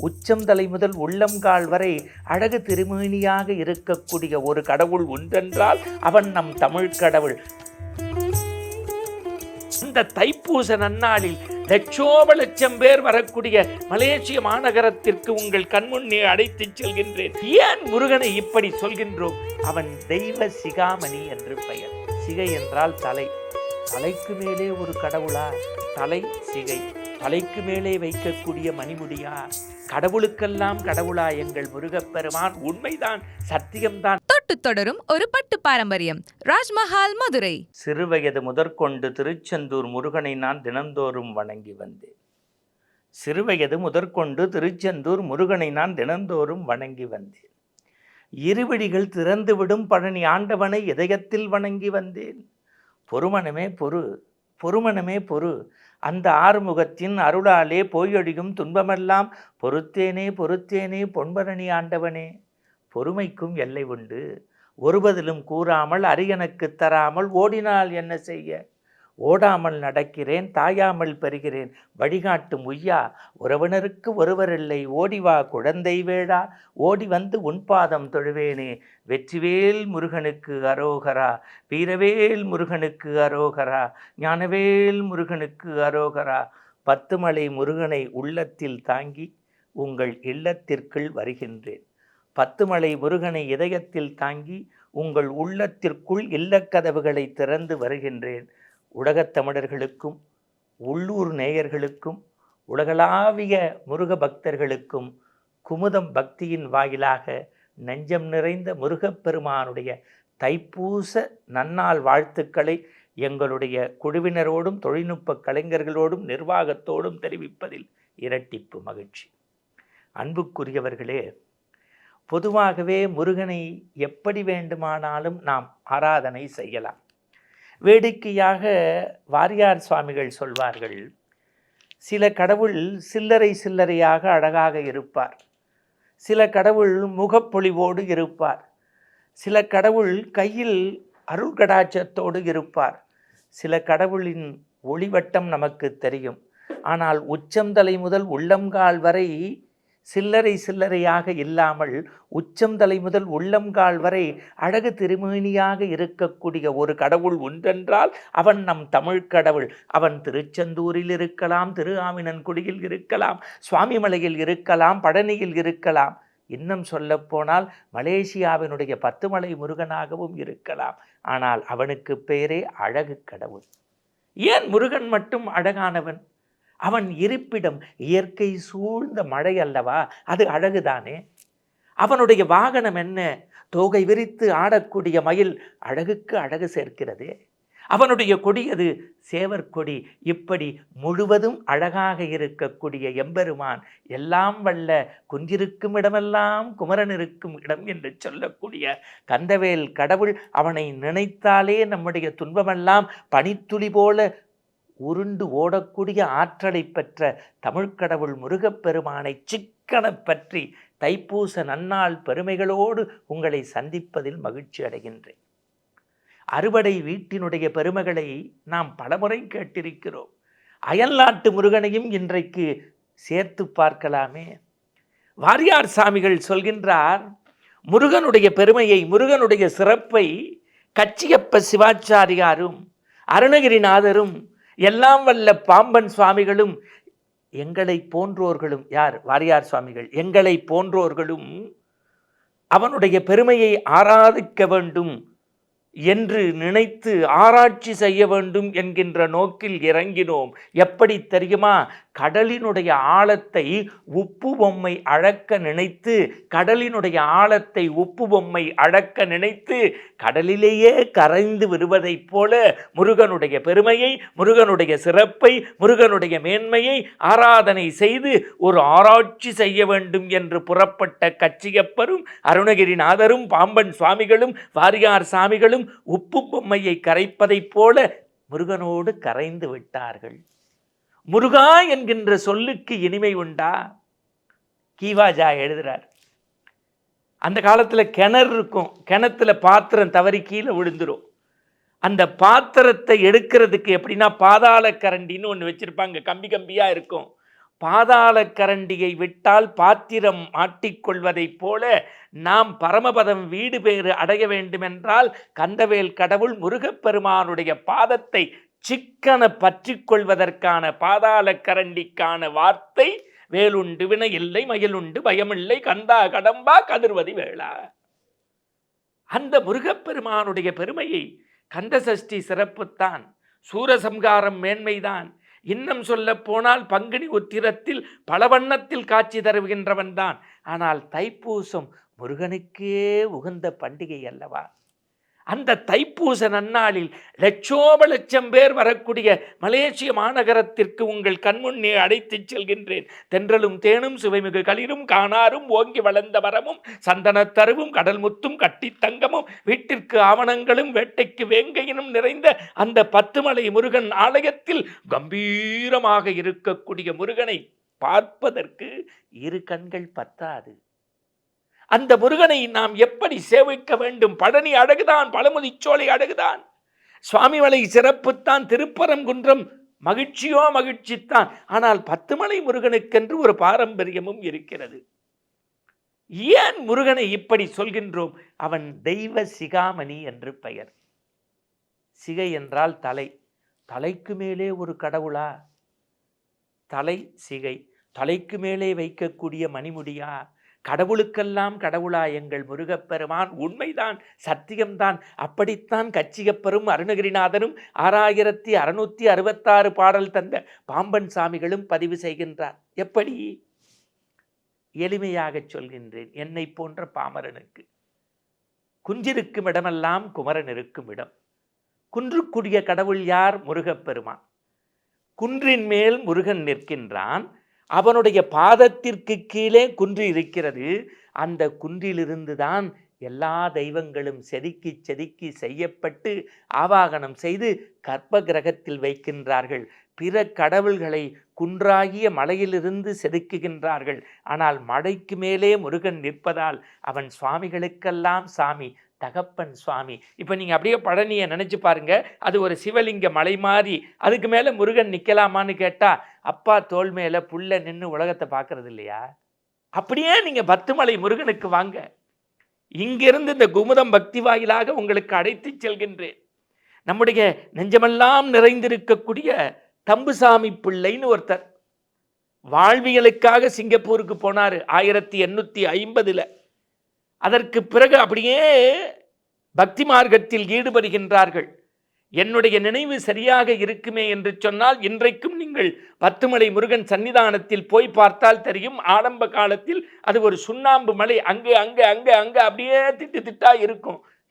உச்சம் தலை முதல் உள்ளங்கால் வரை அழகு திருமேனியாக இருக்கக்கூடிய ஒரு கடவுள் உண்டென்றால் அவன் நம் தமிழ் கடவுள். இந்த தைப்பூச நன்னாளில் லட்சோப பேர் வரக்கூடிய மலேசிய மாநகரத்திற்கு உங்கள் கண்முன்னே அழைத்துச் செல்கின்றேன். ஏன் முருகனை இப்படி சொல்கின்றோம்? அவன் தெய்வ சிகாமணி என்று பெயர். சிகை என்றால் தலை. தலைக்கு மேலே ஒரு கடவுளா? தலை சிகை. தலைக்கு மேலே வைக்கக்கூடிய மணிமுடியா? கடவுளுக்கெல்லாம் கடவுளா எங்கள் முருகப்பெருமான்? உண்மைதான், சத்தியம்தான். தொட்டு தொடரும் ஒரு பட்டு பாரம்பரியம். ராஜ்மஹால், மதுரை. சிறுவயது முதற்கொண்டு திருச்செந்தூர் முருகனை நான் தினந்தோறும் வணங்கி வந்தேன். சிறுவயது முதற்கொண்டு திருச்செந்தூர் முருகனை நான் தினந்தோறும் வணங்கி வந்தேன். இருவிழிகள் திறந்துவிடும் பழனி ஆண்டவனை இதயத்தில் வணங்கி வந்தேன். பொறுமனமே பொறு, பொறுமனமே பொறு, அந்த ஆறுமுகத்தின் அருளாலே போயொழியும் துன்பமெல்லாம் பொறுத்தேனே பொறுத்தேனே பொன்பரணி ஆண்டவனே. பொறுமைக்கும் எல்லை உண்டு. ஒருபதிலும் கூறாமல் அரியனுக்கு தராமல் ஓடினால் என்ன செய்ய? ஓடாமல் நடக்கிறேன், தாயாமல் பெறுகிறேன், வழிகாட்டும் உய்யா. உறவினருக்கு ஒருவரில்லை, ஓடிவா குழந்தை வேடா, ஓடி வந்து உன்பாதம் தொழுவேனே. வெற்றிவேல் முருகனுக்கு அரோகரா, வீரவேல் முருகனுக்கு அரோகரா, ஞானவேல் முருகனுக்கு அரோகரா. பத்துமலை முருகனை உள்ளத்தில் தாங்கி உங்கள் இல்லத்திற்குள் வருகின்றேன். பத்துமலை முருகனை இதயத்தில் தாங்கி உங்கள் உள்ளத்திற்குள் இல்லக்கதவுகளை திறந்து வருகின்றேன். உலகத் தமிழர்களுக்கும் உள்ளூர் நேயர்களுக்கும் உலகளாவிய முருக பக்தர்களுக்கும் குமுதம் பக்தியின் வாயிலாக நெஞ்சம் நிறைந்த முருகப்பெருமானுடைய தைப்பூச நன்னாள் வாழ்த்துக்களை எங்களுடைய குழுவினரோடும் தொழில்நுட்ப கலைஞர்களோடும் நிர்வாகத்தோடும் தெரிவிப்பதில் இரட்டிப்பு மகிழ்ச்சி. அன்புக்குரியவர்களே, பொதுவாகவே முருகனை எப்படி வேண்டுமானாலும் நாம் ஆராதனை செய்யலாம். வேடிக்கையாக வாரியார் சுவாமிகள் சொல்வார்கள், சில கடவுள் சில்லறை சில்லறையாக அழகாக இருப்பார், சில கடவுள் முகப்பொழிவோடு இருப்பார், சில கடவுள் கையில் அருள்கடாட்சத்தோடு இருப்பார், சில கடவுளின் ஒளிவட்டம் நமக்கு தெரியும். ஆனால் உச்சம் தலை முதல் உள்ளங்கால் வரை சில்லறை சில்லறையாக இல்லாமல் உச்சம் தலை முதல் உள்ளங்கால் வரை அழகு திருமேனியாக இருக்கக்கூடிய ஒரு கடவுள் உண்டென்றால் அவன் நம் தமிழ் கடவுள். அவன் திருச்செந்தூரில் இருக்கலாம், திருஆவினன்குடியில் இருக்கலாம், சுவாமிமலையில் இருக்கலாம், பழனியில் இருக்கலாம், இன்னும் சொல்லப்போனால் மலேசியாவினுடைய பத்துமலை முருகனாகவும் இருக்கலாம். ஆனால் அவனுக்கு பேரே அழகு கடவுள். ஏன் முருகன் மட்டும் அழகானவன்? அவன் இருப்பிடம் இயற்கை சூழ்ந்த மழை அல்லவா, அது அழகுதானே. அவனுடைய வாகனம் என்ன? தோகை விரித்து ஆடக்கூடிய மயில், அழகுக்கு அழகு சேர்க்கிறதே. அவனுடைய கொடி அது சேவற்கொடி. இப்படி முழுவதும் அழகாக இருக்கக்கூடிய எம்பெருமான், எல்லாம் வல்ல குன்றிருக்கும் இடமெல்லாம் குமரன் இருக்கும் இடம் என்று சொல்லக்கூடிய கந்தவேல் கடவுள். அவனை நினைத்தாலே நம்முடைய துன்பமெல்லாம் பனித்துளி போல உருண்டு ஓடக்கூடிய ஆற்றலை பெற்ற தமிழ்க்கடவுள் முருகப்பெருமானை சிக்கன பற்றி தைப்பூச நன்னாள் பெருமைகளோடு உங்களை சந்திப்பதில் மகிழ்ச்சி அடைகின்றேன். அறுவடை வீட்டினுடைய பெருமைகளை நாம் பலமுறை கேட்டிருக்கிறோம். அயல்நாட்டு முருகனையும் இன்றைக்கு சேர்த்து பார்க்கலாமே. வாரியார் சாமிகள் சொல்கின்றார், முருகனுடைய பெருமையை, முருகனுடைய சிறப்பை கச்சியப்ப சிவாச்சாரியாரும் அருணகிரிநாதரும் எல்லாம் வல்ல பாம்பன் சுவாமிகளும் எங்களை போன்றோர்களும், யார்? வாரியார் சுவாமிகள், எங்களை போன்றோர்களும் அவனுடைய பெருமையை ஆராதிக்க வேண்டும் என்று நினைத்து ஆராய்ச்சி செய்ய வேண்டும் என்கின்ற நோக்கில் இறங்கினோம். எப்படி தெரியுமா? கடலினுடைய ஆழத்தை உப்பு பொம்மை அளக்க நினைத்து, கடலினுடைய ஆழத்தை உப்பு பொம்மை அளக்க நினைத்து கடலிலேயே கரைந்து விடுவதைப் போல முருகனுடைய பெருமையை, முருகனுடைய சிறப்பை, முருகனுடைய மேன்மையை ஆராதனை செய்து ஒரு ஆராய்ச்சி செய்ய வேண்டும் என்று புறப்பட்ட கச்சியப்பரும் அருணகிரிநாதரும் பாம்பன் சுவாமிகளும் வாரியார் சாமிகளும் உப்பு பொம்மையை கரைப்பதைப் போல முருகனோடு கரைந்து விட்டார்கள். முருகா என்கின்ற சொல்லுக்கு இனிமை உண்டா? கீவாஜா எழுதுறார், அந்த காலத்தில் கிணறு இருக்கும், கிணத்துல பாத்திரம் தவறி கீழே விழுந்துரும். அந்த பாத்திரத்தை எடுக்கிறதுக்கு எப்படின்னா பாதாள கரண்டின்னு ஒன்று வச்சுருப்பாங்க, கம்பி கம்பியாக இருக்கும். பாதாள கரண்டியை விட்டால் பாத்திரம் மாட்டிக்கொள்வதைப் போல நாம் பரமபதம் வீடு பேறு அடைய வேண்டுமென்றால் கந்தவேல் கடவுள் முருகப்பெருமானுடைய பாதத்தை சிக்கன பற்றி கொள்வதற்கான பாதாள கரண்டிக்கான வார்த்தை வேலுண்டு வினை இல்லை மயிலுண்டு பயமில்லை கந்தா கடம்பா கதிர்வதி வேளா. அந்த முருகப்பெருமானுடைய பெருமையை கந்தசஷ்டி சிறப்புத்தான், சூரசம்காரம் மேன்மைதான். இன்னும் சொல்ல போனால் பங்குனி உத்திரத்தில் பல வண்ணத்தில் காட்சி தருகின்றவன் தான். ஆனால் தைப்பூசம் முருகனுக்கே உகந்த பண்டிகை அல்லவா? அந்த தைப்பூச நன்னாளில் லட்சோப பேர் வரக்கூடிய மலேசிய மாநகரத்திற்கு உங்கள் கண்முன்னே அழைத்துச் செல்கின்றேன். தென்றலும் தேனும் சுவைமிகு களிரும் காணாரும் ஓங்கி வளர்ந்த மரமும் சந்தனத்தருவும் கடல் முத்தும் கட்டி தங்கமும் வீட்டிற்கு ஆவணங்களும் வேட்டைக்கு வேங்கையினும் நிறைந்த அந்த 10 மலை முருகன் ஆலயத்தில் கம்பீரமாக இருக்கக்கூடிய முருகனை பார்ப்பதற்கு 2 கண்கள் பத்தாது. அந்த முருகனை நாம் எப்படி சேவிக்க வேண்டும்? பழனி அழகுதான், பழமுதிர்ச்சோலை அழகுதான், சுவாமிமலை சிறப்புத்தான், திருப்பரங்குன்றம் மகிழ்ச்சியோ மகிழ்ச்சித்தான். ஆனால் 10 மலை முருகனுக்கென்று ஒரு பாரம்பரியமும் இருக்கிறது. ஏன் முருகனை இப்படி சொல்கின்றோம்? அவன் தெய்வ சிகாமணி என்று பெயர். சிகை என்றால் தலை, தலைக்கு மேலே ஒரு கடவுளா? தலை சிகை, தலைக்கு மேலே வைக்கக்கூடிய மணிமுடியா? கடவுளுக்கெல்லாம் கடவுளா எங்கள் முருகப்பெருமான்? உண்மைதான், சத்தியம்தான். அப்படித்தான் கச்சியப்பரும் அருணகிரிநாதரும் 6666 பாடல் தந்த பாம்பன் சாமிகளும் பதிவு செய்கின்றார். எப்படி? எளிமையாக சொல்கின்றேன். என்னை போன்ற பாமரனுக்கு குன்றிருக்கும் இடமெல்லாம் குமரன் இருக்கும் இடம். குன்றுக்குடிய கடவுள் யார்? முருகப்பெருமான். குன்றின் மேல் முருகன் நிற்கின்றான். அவனுடைய பாதத்திற்கு கீழே குன்று இருக்கிறது. அந்த குன்றிலிருந்துதான் எல்லா தெய்வங்களும் செதுக்கி செதுக்கி செய்யப்பட்டு ஆவாகனம் செய்து கற்ப கிரகத்தில் வைக்கின்றார்கள். பிற கடவுள்களை குன்றாகிய மலையிலிருந்து செதுக்குகின்றார்கள். ஆனால் மலைக்கு மேலே முருகன் நிற்பதால் அவன் சுவாமிகளுக்கெல்லாம் சாமி, தகப்பன் சுவாமி. இப்போ நீங்கள் அப்படியே பழனியை நினச்சி பாருங்க, அது ஒரு சிவலிங்க மலை மாதிரி. அதுக்கு மேலே முருகன் நிற்கலாமான்னு கேட்டால் அப்பா தோல் மேலே புல்ல நின்று உலகத்தை பார்க்கறது இல்லையா? அப்படியே நீங்கள் 10 மலை முருகனுக்கு வாங்க. இங்கிருந்து இந்த குமுதம் பக்தி வாயிலாக உங்களுக்கு அழைத்து செல்கின்றேன். நம்முடைய நெஞ்சமெல்லாம் நிறைந்திருக்கக்கூடிய தம்புசாமி பிள்ளைன்னு ஒருத்தர் வாழ்வியலுக்காக சிங்கப்பூருக்கு போனார் 1850. அதற்கு பிறகு அப்படியே பக்தி மார்க்கத்தில் ஈடுபடுகின்றார்கள். என்னுடைய நினைவு சரியாக இருக்குமே என்று சொன்னால் இன்றைக்கும் நீங்கள் 10 மலை முருகன் சன்னிதானத்தில் போய் பார்த்தால் தெரியும். ஆரம்ப காலத்தில் அது ஒரு சுண்ணாம்பு மலை, அங்கே அங்கே அங்கே அங்கே அப்படியே திட்டு திட்டா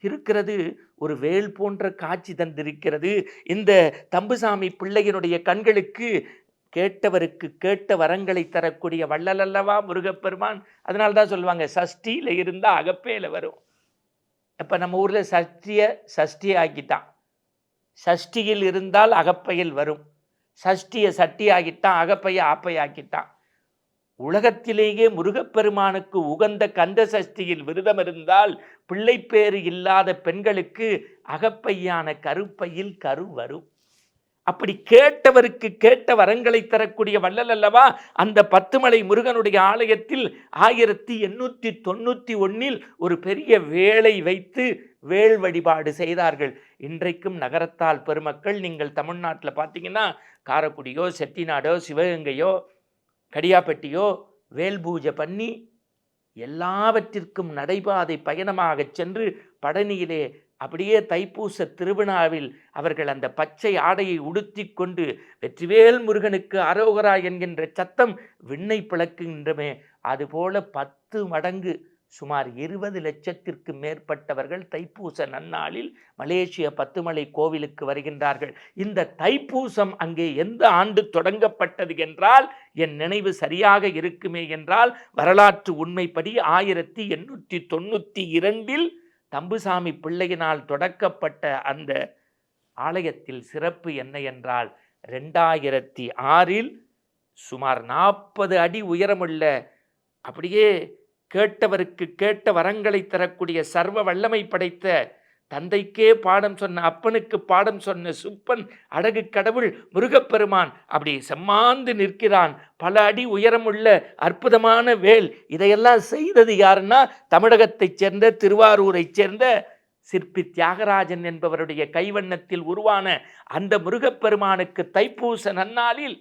இருக்கிறது. ஒரு வேல் போன்ற காட்சி தந்திருக்கிறது. இந்த தம்புசாமி பிள்ளையினுடைய கண்களுக்கு கேட்டவருக்கு கேட்ட வரங்களை தரக்கூடிய வள்ளல் அல்லவா முருகப்பெருமான். அதனால்தான் சொல்லுவாங்க சஷ்டியில் இருந்தால் அகப்பையில் வரும். இப்போ நம்ம ஊரில் சஷ்டியை ஆக்கிட்டான். சஷ்டியில் இருந்தால் அகப்பையில் வரும். சஷ்டியை சட்டி ஆக்கிட்டான், அகப்பையை ஆப்பை ஆக்கிட்டான். உலகத்திலேயே முருகப்பெருமானுக்கு உகந்த கந்த சஷ்டியில் விரதம் இருந்தால் பிள்ளைப்பேறு இல்லாத பெண்களுக்கு அகப்பையான கருப்பையில் கரு வரும். அப்படி கேட்டவருக்கு கேட்ட வரங்களை தரக்கூடிய வள்ளல் அல்லவா அந்த 10 மலை முருகனுடைய ஆலயத்தில் 1891 ஒரு பெரிய வேளை வைத்து வேள் வழிபாடு செய்தார்கள். இன்றைக்கும் நகரத்தால் பெருமக்கள் நீங்கள் தமிழ்நாட்டில் பார்த்தீங்கன்னா காரைக்குடியோ செட்டிநாடோ சிவகங்கையோ கடியாப்பட்டியோ வேல் பூஜை பண்ணி எல்லாவற்றிற்கும் நடைபாதை பயணமாக சென்று பழனியிலே அப்படியே தைப்பூச திருவிழாவில் அவர்கள் அந்த பச்சை ஆடையை உடுத்தி கொண்டு வெற்றிவேல் முருகனுக்கு அரோகரா என்கின்ற சத்தம் விண்ணை பிளக்குகின்றமே, அதுபோல 10 மடங்கு சுமார் 20 லட்சத்திற்கு மேற்பட்டவர்கள் தைப்பூச நன்னாளில் மலேசிய 10 மலை கோவிலுக்கு வருகின்றார்கள். இந்த தைப்பூசம் அங்கே எந்த ஆண்டு தொடங்கப்பட்டது என்றால் என் நினைவு சரியாக இருக்குமே என்றால் வரலாற்று உண்மைப்படி 1892 தம்புசாமி பிள்ளையினால் தொடக்கப்பட்ட அந்த ஆலயத்தில் சிறப்பு என்ன என்றால் 2006 சுமார் 40 அடி உயரமுள்ள அப்படியே கேட்டவருக்கு கேட்ட வரங்களை தரக்கூடிய சர்வ வல்லமை படைத்த தந்தைக்கே பாடம் சொன்ன அப்பனுக்கு பாடம் சொன்ன சுப்பன் அழகு கடவுள் முருகப்பெருமான் அப்படி செம்மாந்து நிற்கிறான். பல அடி உயரமுள்ள அற்புதமான வேல். இதையெல்லாம் செய்தது யாருன்னா தமிழகத்தைச் சேர்ந்த திருவாரூரைச் சேர்ந்த சிற்பி தியாகராஜன் என்பவருடைய கைவண்ணத்தில் உருவான அந்த முருகப்பெருமானுக்கு தைப்பூச நன்னாளில்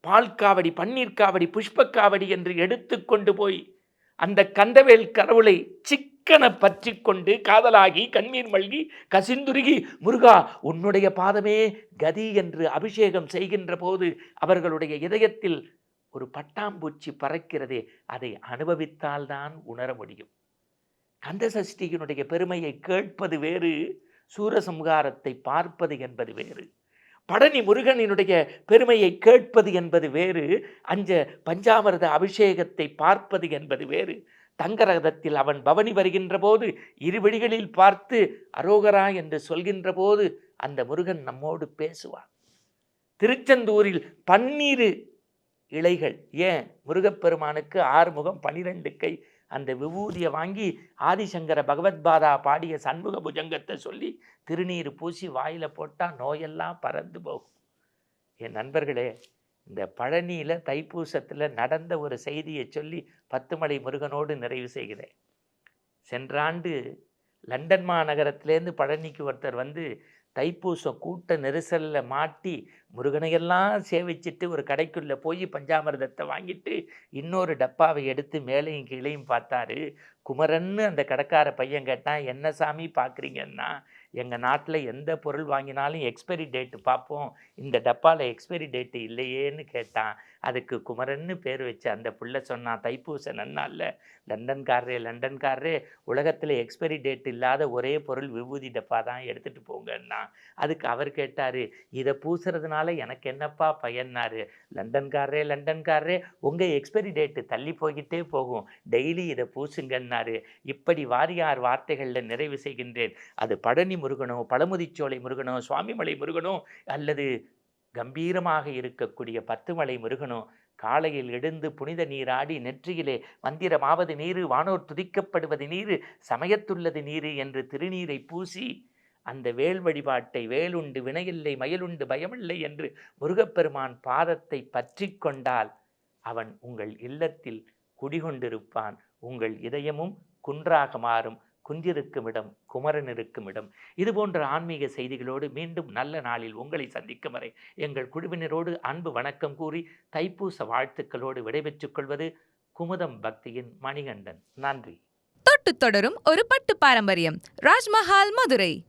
பால்காவடி, பன்னீர் காவடி, புஷ்பக்காவடி என்று எடுத்துக்கொண்டு போய் அந்த கந்தவேல் கடவுளை சிக்கன பற்றி கொண்டு காதலாகி கண்ணீர் மல்கி கசிந்துருகி முருகா உன்னுடைய பாதமே கதி என்று அபிஷேகம் செய்கின்ற போது அவர்களுடைய இதயத்தில் ஒரு பட்டாம்பூச்சி பறக்கிறதே, அதை அனுபவித்தால்தான் உணர முடியும். கந்தசஷ்டியினுடைய பெருமையை கேட்பது வேறு, சூரசம்ஹாரத்தை பார்ப்பது என்பது வேறு. பழனி முருகனினுடைய பெருமையை கேட்பது என்பது வேறு, பஞ்சாமிர்த அபிஷேகத்தை பார்ப்பது என்பது வேறு. தங்கரகத்தில் அவன் பவனி வருகின்ற போது இருவழிகளில் பார்த்து அரோகரா என்று சொல்கின்ற போது அந்த முருகன் நம்மோடு பேசுவான். திருச்செந்தூரில் 12 இலைகள், ஏன் முருகப்பெருமானுக்கு 6 முகம் 12 கை, அந்த விபூதியை வாங்கி ஆதிசங்கர பகவத்பாதா பாடிய சண்முக புஜங்கத்தை சொல்லி திருநீர் பூசி வாயில போட்டால் நோயெல்லாம் பறந்து போகும். என் நண்பர்களே, இந்த பழனியில் தைப்பூசத்தில் நடந்த ஒரு செய்தியை சொல்லி 10 மலை முருகனோடு நிறைவு செய்கிறேன். சென்ற ஆண்டு லண்டன் மாநகரத்திலேருந்து பழனிக்கு ஒருத்தர் வந்து தைப்பூசம் கூட்ட நெரிசலில் மாட்டி முருகனையெல்லாம் சேவிச்சுட்டு ஒரு கடைக்குள்ளே போய் பஞ்சாமிர்தத்தை வாங்கிட்டு இன்னொரு டப்பாவை எடுத்து மேலையும் கீழையும் பார்த்தாரு. குமரன்னு அந்த கடைக்கார பையன் கேட்டான், என்ன சாமி பார்க்குறீங்கன்னா, எங்கள் நாட்டில் எந்த பொருள் வாங்கினாலும் எக்ஸ்பைரி டேட்டு பார்ப்போம், இந்த டப்பாவில் எக்ஸ்பைரி டேட்டு இல்லையேன்னு கேட்டான். அதுக்கு குமரன்னு பேர் வச்சு அந்த புள்ள சொன்னான், தைப்பூச நன்னாளில் லண்டன்காரரே உலகத்தில் எக்ஸ்பைரி டேட் இல்லாத ஒரே பொருள் விபூதி டப்பா தான், எடுத்துகிட்டு போங்கன்னா. அதுக்கு அவர் கேட்டார், இதை பூசுறதுனால எனக்கு என்னப்பா பயன்னாரு. லண்டன்காரரே உங்கள் எக்ஸ்பைரி டேட்டு தள்ளி போய்கிட்டே போகும், டெய்லி இதை பூசுங்கன்னாரு. இப்படி வாரியார் வார்த்தைகளில் நிறைவு செய்கின்றேன். அது பழனி முருகனோ, பழமுதிர்ச்சோலை முருகனோ, சுவாமிமலை முருகனோ, அல்லது கம்பீரமாக இருக்கக்கூடிய 10 மலை முருகனோ, காலையில் எழுந்து புனித நீராடி நெற்றியிலே மந்திரமாவது நீரு, வானோர் துதிக்கப்படுவது நீரு, சமயத்துள்ளது நீரு என்று திருநீரை பூசி அந்த வேல் வழிபாட்டை, வேலுண்டு வினையில்லை மயலுண்டு பயமில்லை என்று முருகப்பெருமான் பாதத்தை பற்றி கொண்டால் அவன் உங்கள் இல்லத்தில் குடிகொண்டிருப்பான். உங்கள் இதயமும் குன்றாக மாறும். குன்றிருக்கும் இடம் குமரன் இருக்கும் இடம். இது போன்ற ஆன்மீக செய்திகளோடு மீண்டும் நல்ல நாளில் உங்களை சந்திக்கும் வரை எங்கள் குழுவினரோடு அன்பு வணக்கம் கூறி தைப்பூச வாழ்த்துக்களோடு விடைபெற்றுக் கொள்வது குமுதம் பக்தியின் மணிகண்டன். நன்றி. தொட்டு தொடரும் ஒரு பட்டு பாரம்பரியம். ராஜ்மஹால், மதுரை.